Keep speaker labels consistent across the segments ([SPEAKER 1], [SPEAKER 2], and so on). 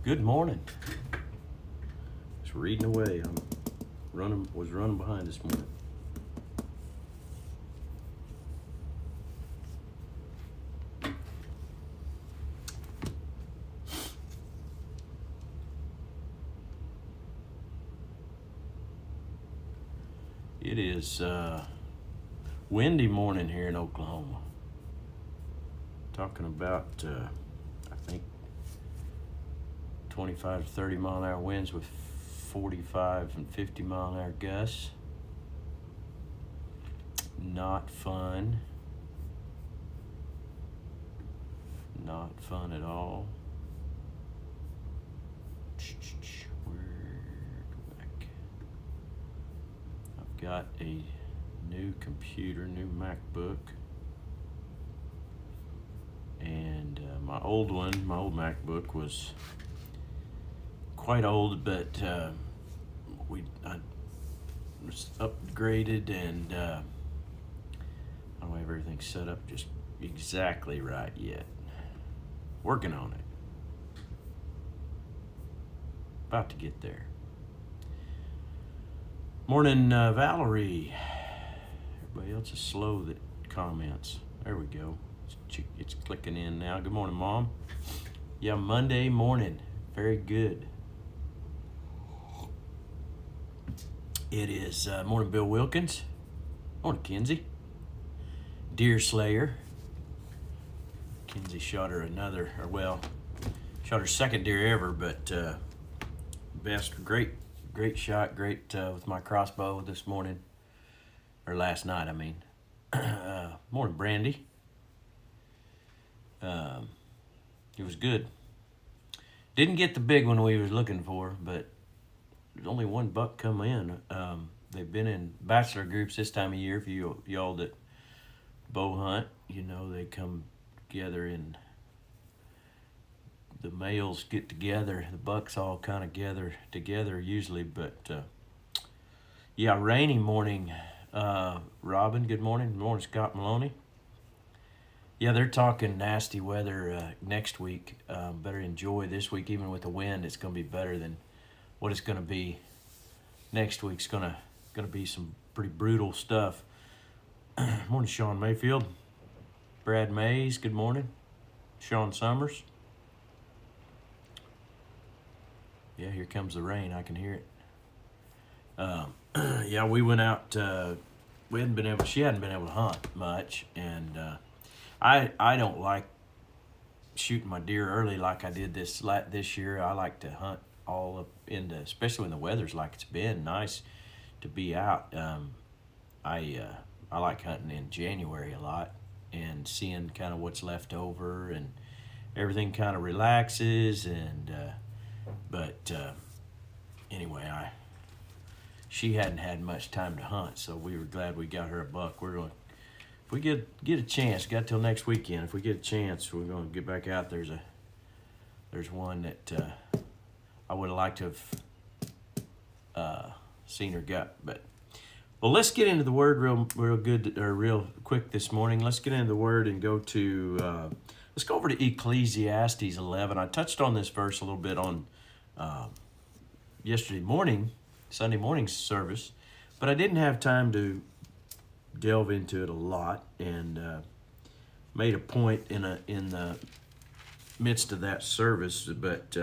[SPEAKER 1] Good morning. Just reading away. Was running behind this morning. It is windy morning here in Oklahoma. Talking about, I think, 25 to 30 mile an hour winds with 45 and 50 mile an hour gusts. Not fun. Not fun at all. I've got a new computer, new MacBook. And my old MacBook was quite old, but I was upgraded, and I don't have everything set up just exactly right yet. Working on it. About to get there. Morning, Valerie. Everybody else is slow that comments. There we go. It's clicking in now. Good morning, Mom. Yeah, Monday morning. Very good. It is morning, Bill Wilkins. Morning, Kinsey. Deer Slayer. Kinsey shot her shot her second deer ever, but great shot, great with my crossbow this morning, or last night, I mean. Morning, Brandy. It was good. Didn't get the big one we was looking for, but there's only one buck come in. They've been in bachelor groups this time of year. For y'all that bow hunt, they come together, and the males get together. The bucks all kind of gather together usually, but yeah, rainy morning. Robin, good morning. Good morning, Scott Maloney. Yeah, they're talking nasty weather next week. Better enjoy this week, even with the wind. It's going to be better than what it's going to be next week's. Going to be some pretty brutal stuff. Morning, Sean Mayfield. Brad Mays, good morning. Sean Summers. Yeah, here comes the rain. I can hear it. Yeah, we went out. She hadn't been able to hunt much, and I don't like shooting my deer early like I did this year. I like to hunt all up into, especially when the weather's like it's been nice to be out. I like hunting in January a lot and seeing kind of what's left over, and everything kind of relaxes. And but anyway, she hadn't had much time to hunt, so we were glad we got her a buck. We're going, if we get a chance, got till next weekend. If we get a chance, we're going to get back out. There's one that I would have liked to have seen her gut, but well, let's get into the word real quick this morning. Let's get into the word and go to let's go over to Ecclesiastes 11. I touched on this verse a little bit on Sunday morning service, but I didn't have time to delve into it a lot, and made a point in the midst of that service. But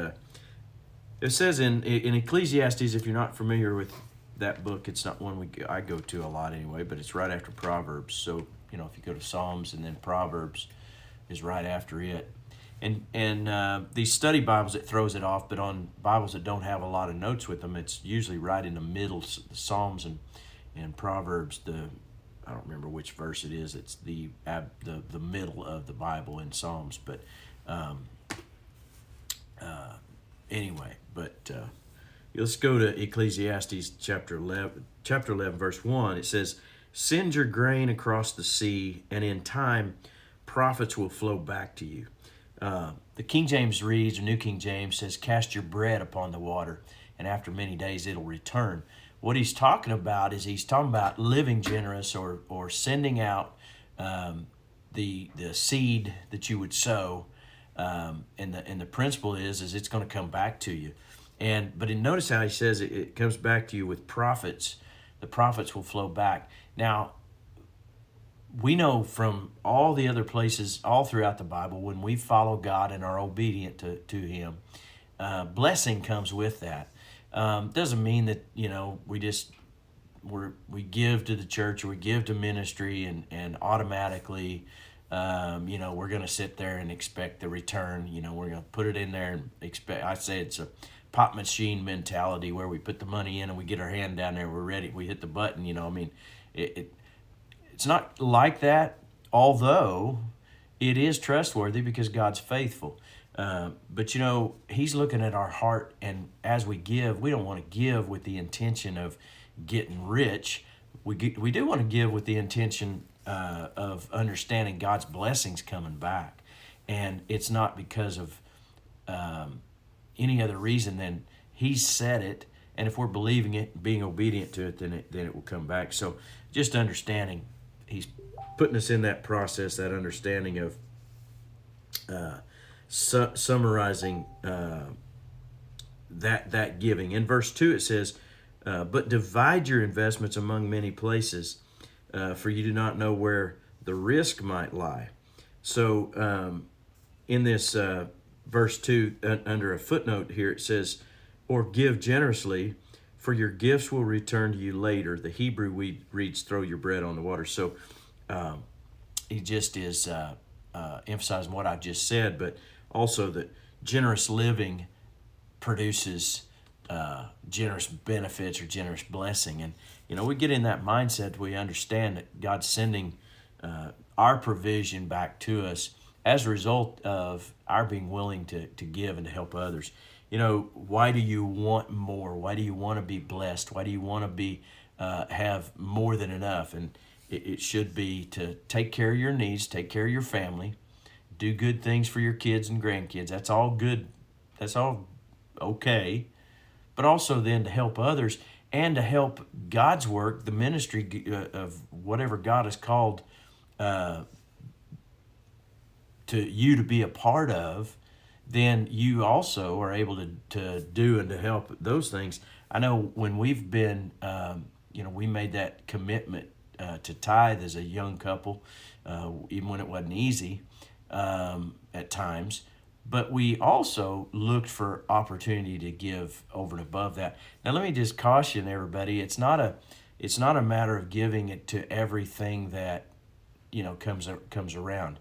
[SPEAKER 1] it says in Ecclesiastes, if you're not familiar with that book, it's not one I go to a lot anyway, but it's right after Proverbs. So if you go to Psalms and then Proverbs is right after it. And these study Bibles, it throws it off, but on Bibles that don't have a lot of notes with them, it's usually right in the middle. The Psalms and Proverbs, I don't remember which verse it is. It's the middle of the Bible in Psalms. But anyway, let's go to Ecclesiastes chapter 11, verse 1. It says, "Send your grain across the sea, and in time profits will flow back to you." The King James reads, or New King James says, "Cast your bread upon the water, and after many days it'll return." What he's talking about is living generous, or sending out the seed that you would sow And the principle is it's going to come back to you. But notice how he says it comes back to you with profits. The profits will flow back. Now, we know from all the other places all throughout the Bible, when we follow God and are obedient to Him, blessing comes with that. Doesn't mean that we give to the church or we give to ministry and automatically we're going to sit there and expect the return. We're going to put it in there and expect. I say it's a pop machine mentality where we put the money in and we get our hand down there, we're ready, we hit the button. It's not like that, although it is trustworthy because God's faithful. But He's looking at our heart, and as we give, we don't want to give with the intention of getting rich. We do want to give with the intention of understanding God's blessings coming back, and it's not because of any other reason than He said it, and if we're believing it, being obedient to it, then it will come back. So just understanding, He's putting us in that process, that understanding of summarizing that giving. In verse 2 it says, but divide your investments among many places, for you do not know where the risk might lie. So in this verse 2, under a footnote here, it says, or give generously, for your gifts will return to you later. The Hebrew reads, throw your bread on the water. So he just is emphasizing what I just said, but also that generous living produces generous benefits or generous blessing. And we get in that mindset, we understand that God's sending our provision back to us as a result of our being willing to give and to help others. Why do you want more? Why do you want to be blessed? Why do you want to be have more than enough? And it should be to take care of your needs, take care of your family, do good things for your kids and grandkids. That's all good. That's all okay. But also then to help others and to help God's work, the ministry of whatever God has called to you to be a part of, then you also are able to do and to help those things. I know when we've been, we made that commitment to tithe as a young couple, even when it wasn't easy at times. But we also looked for opportunity to give over and above that. Now, let me just caution everybody: it's not a matter of giving it to everything that comes around.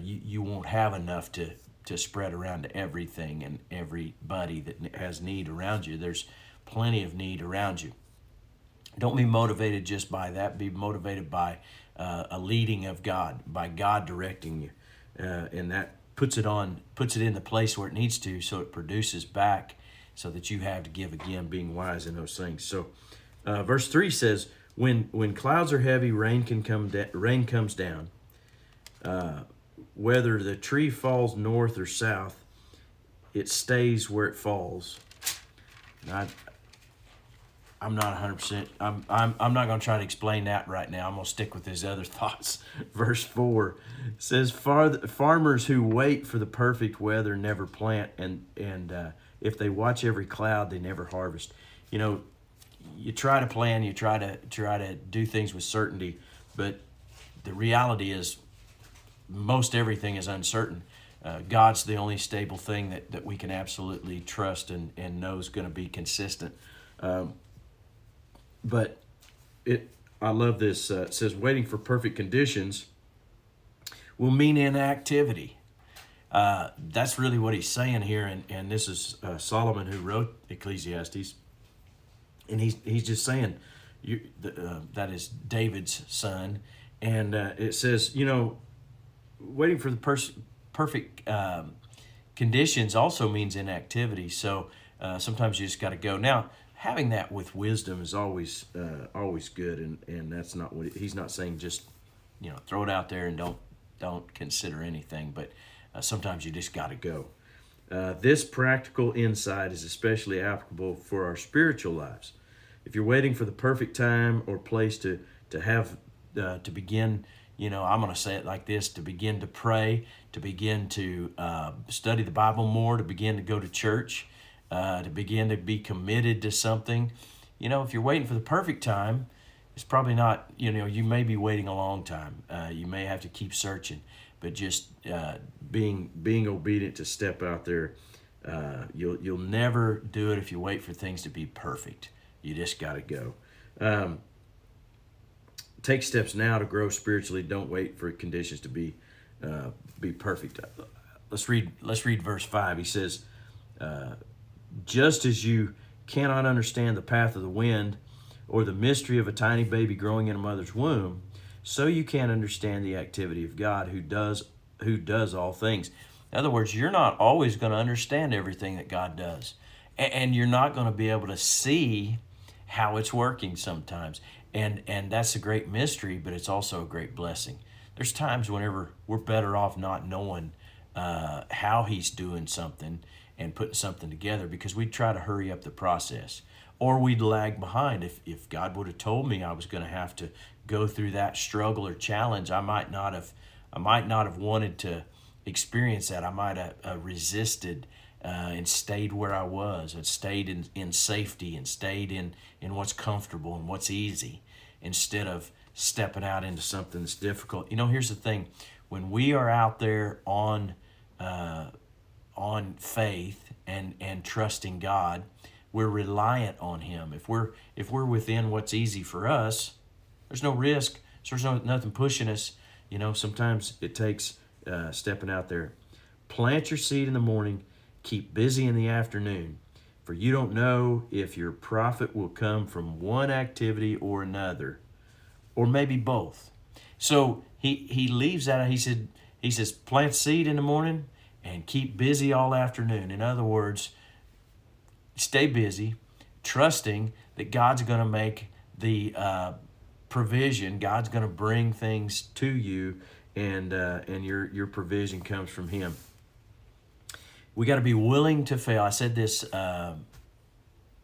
[SPEAKER 1] You won't have enough to spread around to everything and everybody that has need around you. There's plenty of need around you. Don't be motivated just by that. Be motivated by a leading of God, by God directing you, and that puts it in the place where it needs to, so it produces back, so that you have to give again, being wise in those things. So, verse 3 says, "When clouds are heavy, rain comes down. Whether the tree falls north or south, it stays where it falls." And I'm not 100%. I'm not going to try to explain that right now. I'm going to stick with his other thoughts. Verse 4 says, "Farmers who wait for the perfect weather never plant, and if they watch every cloud, they never harvest." You try to plan, you try to do things with certainty, but the reality is most everything is uncertain. God's the only stable thing that we can absolutely trust and know is going to be consistent. But I love this. It says, waiting for perfect conditions will mean inactivity. That's really what he's saying here. And this is Solomon who wrote Ecclesiastes. And he's just saying, that is David's son. And it says, waiting for the perfect conditions also means inactivity. So sometimes you just got to go. Now, having that with wisdom is always good, and that's not what he's not saying. Just throw it out there and don't consider anything. But sometimes you just got to go. This practical insight is especially applicable for our spiritual lives. If you're waiting for the perfect time or place to have to begin, I'm going to say it like this, to begin to pray, to begin to study the Bible more, to begin to go to church, to begin to be committed to something. If you're waiting for the perfect time, it's probably not, you may be waiting a long time. You may have to keep searching, but just being obedient to step out there. You'll never do it if you wait for things to be perfect. You just got to go. Take steps now to grow spiritually. Don't wait for conditions to be perfect. Let's read verse 5. He says, just as you cannot understand the path of the wind or the mystery of a tiny baby growing in a mother's womb, so you can't understand the activity of God who does all things. In other words, you're not always going to understand everything that God does. And you're not going to be able to see how it's working sometimes. And that's a great mystery, but it's also a great blessing. There's times whenever we're better off not knowing how he's doing something and putting something together, because we'd try to hurry up the process. Or we'd lag behind. If God would have told me I was going to have to go through that struggle or challenge, I might not have wanted to experience that. I might have resisted and stayed where I was, and stayed in safety, and stayed in what's comfortable and what's easy, instead of stepping out into something that's difficult. Here's the thing: when we are out there on faith and trusting God, we're reliant on him. If we're within what's easy for us, there's no risk. So there's nothing pushing us. Sometimes it takes stepping out there. Plant your seed in the morning. Keep busy in the afternoon, for you don't know if your profit will come from one activity or another, or maybe both. So he leaves that. He says plant seed in the morning and keep busy all afternoon. In other words, stay busy, trusting that God's going to make the provision. God's going to bring things to you, and your provision comes from him. We got to be willing to fail. I said this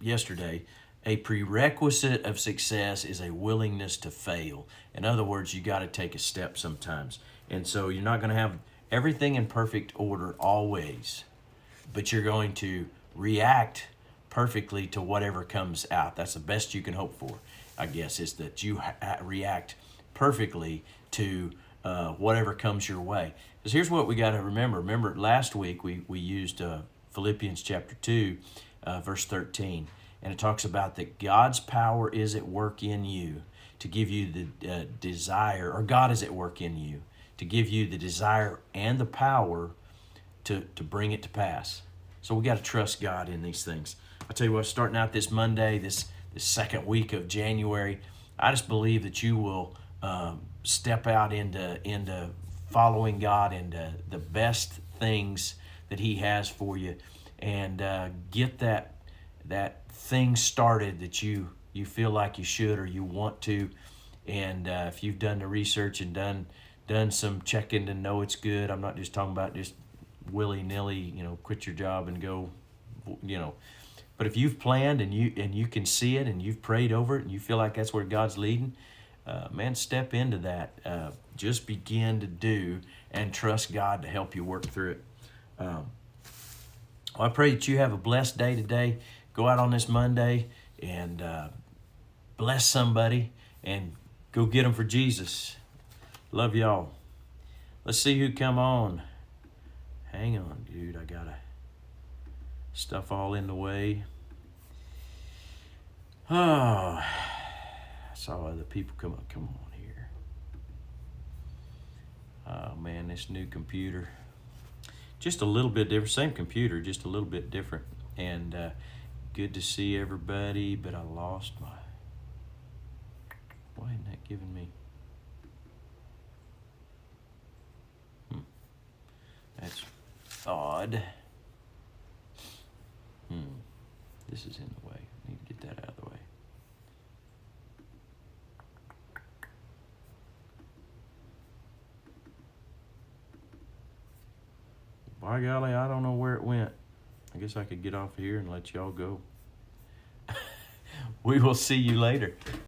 [SPEAKER 1] yesterday. A prerequisite of success is a willingness to fail. In other words, you got to take a step sometimes. And so you're not going to have everything in perfect order always, but you're going to react perfectly to whatever comes out. That's the best you can hope for, I guess, is that you react perfectly to whatever comes your way. Because here's what we got to remember. Remember, last week we used Philippians chapter 2, verse 13. And it talks about that God's power is at work in you to give you the desire, or God is at work in you to give you the desire and the power to bring it to pass. So we got to trust God in these things. I tell you what, starting out this Monday, this second week of January, I just believe that you will step out into following God and the best things that he has for you, and get that thing started that you feel like you should or you want to. And if you've done the research and done some checking to know it's good, I'm not just talking about just willy-nilly, quit your job and go, but if you've planned and you can see it and you've prayed over it and you feel like that's where God's leading, man, step into that. Just begin to do and trust God to help you work through it. I pray that you have a blessed day today. Go out on this Monday and bless somebody and go get them for Jesus. Love y'all. Let's see who come on. Hang on, dude. I got stuff all in the way. Oh, I saw other people come on here. Oh man, this new computer, just a little bit different. Same computer, just a little bit different. And good to see everybody, but I lost my, why isn't that giving me? That's odd. This is in the way. I need to get that out of the way. By golly, I don't know where it went. I guess I could get off here and let y'all go. We will see you later.